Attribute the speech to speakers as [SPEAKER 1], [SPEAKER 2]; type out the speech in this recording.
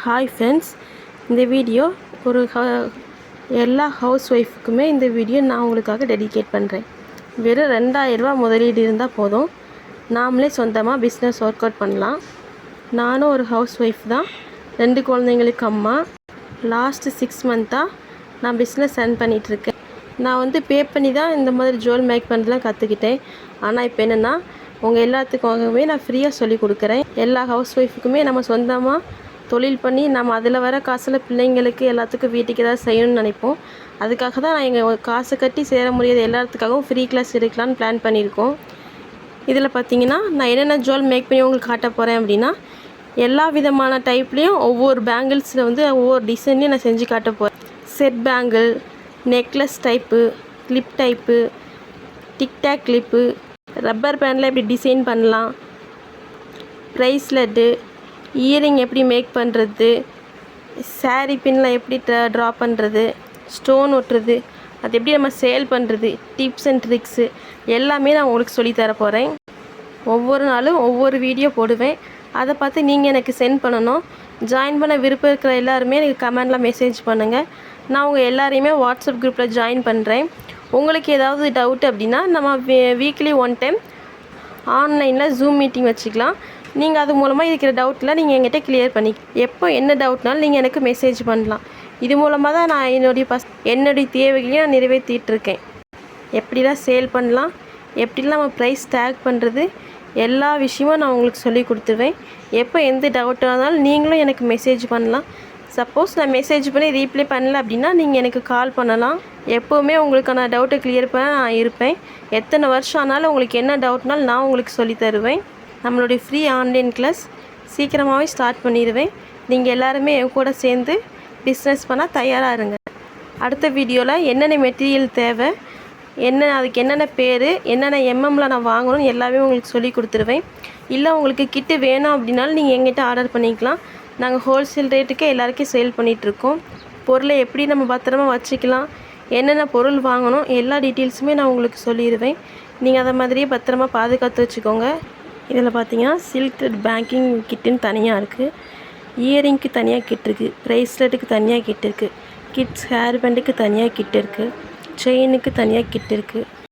[SPEAKER 1] Hi friends, இந்த video எல்லா house ஒய்ஃபுக்குமே இந்த வீடியோ நான் உங்களுக்காக டெடிகேட் பண்ணுறேன். வெறும் 2000 ரூபா முதலீடு இருந்தால் போதும், நாமளே சொந்தமாக பிஸ்னஸ் ஒர்க் அவுட் பண்ணலாம். நானும் ஒரு ஹவுஸ் ஒய்ஃப் தான், 2 குழந்தைங்களுக்கு அம்மா. லாஸ்ட்டு 6 மந்த்தாக நான் பிஸ்னஸ் ரன் பண்ணிகிட்ருக்கேன். நான் பே பண்ணி தான் இந்த மாதிரி ஜுவல் மேக் பண்ணுறதுலாம் கற்றுக்கிட்டேன். ஆனால் இப்போ என்னென்னா, உங்கள் எல்லாத்துக்காகவே நான் ஃப்ரீயாக சொல்லி கொடுக்குறேன். எல்லா ஹவுஸ் ஒய்ஃபுக்குமே நம்ம சொந்தமாக தொழில் பண்ணி நம்ம அதில் வர காசில் பிள்ளைங்களுக்கு எல்லாத்துக்கும் வீட்டுக்கு ஏதாவது செய்யணும்னு நினைப்போம். அதுக்காக தான் நான் எங்கள் காசு கட்டி சேர முடியாத எல்லாத்துக்காகவும் ஃப்ரீ கிளாஸ் எடுக்கலான்னு பிளான் பண்ணியிருக்கோம். இதில் பார்த்தீங்கன்னா, நான் என்னென்ன ஜுவல் மேக் பண்ணி உங்களுக்கு காட்ட போகிறேன் அப்படின்னா, எல்லா விதமான டைப்லேயும் ஒவ்வொரு பேங்கிள்ஸில் ஒவ்வொரு டிசைன்லேயும் நான் செஞ்சு காட்ட போகிறேன். Set bangle, necklace type, clip type, TikTok clip, rubber பேண்டில் எப்படி டிசைன் பண்ணலாம், ப்ரைஸ்லெட்டு, இயரிங் எப்படி மேக் பண்ணுறது, சாரீ பின்னில் எப்படி ட்ரா பண்ணுறது, ஸ்டோன் ஒட்டுறது, அது எப்படி நம்ம சேல் பண்ணுறது, டிப்ஸ் அண்ட் ட்ரிக்ஸு எல்லாமே நான் உங்களுக்கு சொல்லித்தர போகிறேன். ஒவ்வொரு நாளும் ஒவ்வொரு வீடியோ போடுவேன். அதை பார்த்து நீங்கள் எனக்கு சென்ட் பண்ணணும். ஜாயின் பண்ண விருப்பம் இருக்கிற எல்லாருமே எனக்கு கமெண்டில் மெசேஜ் பண்ணுங்கள். நான் உங்கள் எல்லாரையுமே வாட்ஸ்அப் குரூப்பில் ஜாயின் பண்ணுறேன். உங்களுக்கு ஏதாவது டவுட் அப்படின்னா நம்ம வீக்லி 1 டைம் ஆன்லைனில் ஜூம் மீட்டிங் வச்சுக்கலாம். நீங்கள் அது மூலமாக இருக்கிற டவுட்லாம் நீங்கள் என்கிட்ட கிளியர் பண்ணி எப்போ என்ன டவுட்னாலும் நீங்கள் எனக்கு மெசேஜ் பண்ணலாம். இது மூலமாக தான் நான் என்னுடைய தேவைகளையும் நான் நிறைவேற்றிட்டுருக்கேன். எப்படிலாம் சேல் பண்ணலாம், எப்படிலாம் நம்ம ப்ரைஸ் டேக் பண்ணுறது, எல்லா விஷயமும் நான் உங்களுக்கு சொல்லி கொடுத்துருவேன். எப்போ எந்த டவுட்டாக இருந்தாலும் நீங்களும் எனக்கு மெசேஜ் பண்ணலாம். சப்போஸ் நான் மெசேஜ் பண்ணி ரீப்ளை பண்ணல அப்படின்னா நீங்கள் எனக்கு கால் பண்ணலாம். எப்போவுமே உங்களுக்கான டவுட்டை கிளியர் பண்ண நான் இருப்பேன். எத்தனை வருஷம் ஆனாலும் உங்களுக்கு என்ன டவுட்னாலும் நான் உங்களுக்கு சொல்லி தருவேன். நம்மளுடைய ஃப்ரீ ஆன்லைன் கிளாஸ் சீக்கிரமாகவே ஸ்டார்ட் பண்ணிடுவேன். நீங்கள் எல்லாருமே என் கூட சேர்ந்து பிஸ்னஸ் பண்ண தயாராக இருங்க. அடுத்த வீடியோவில் என்னென்ன மெட்டீரியல் தேவை, அதுக்கு என்னென்ன பேர், என்னென்ன எம்எம்மில் நான் வாங்கணும்னு எல்லாமே உங்களுக்கு சொல்லி கொடுத்துருவேன். இல்லை உங்களுக்கு கிட்டு வேணும் அப்படின்னாலும் நீங்கள் எங்கிட்ட ஆர்டர் பண்ணிக்கலாம். நாங்கள் ஹோல்சேல் ரேட்டுக்கே எல்லாருக்கும் சேல் பண்ணிகிட்ருக்கோம். பொருளை எப்படி நம்ம பத்திரமா வச்சுக்கலாம், என்னென்ன பொருள் வாங்கணும், எல்லா டீட்டெயில்ஸுமே நான் உங்களுக்கு சொல்லிடுவேன். நீங்கள் அதை மாதிரியே பத்திரமா பாதுகாத்து வச்சுக்கோங்க. இதில் பார்த்தீங்கன்னா, சில்க் த்ரெட் பேங்கிங் கிட்டுன்னு தனியாக இருக்குது, இயரிங்க்கு தனியாக கிட் இருக்குது, ப்ரைஸ்லெட்டுக்கு தனியாக கிட் இருக்குது, கிட்ஸ் ஹேர் பேண்டுக்கு தனியாக கிட் இருக்குது, செயினுக்கு தனியாக கிட் இருக்குது.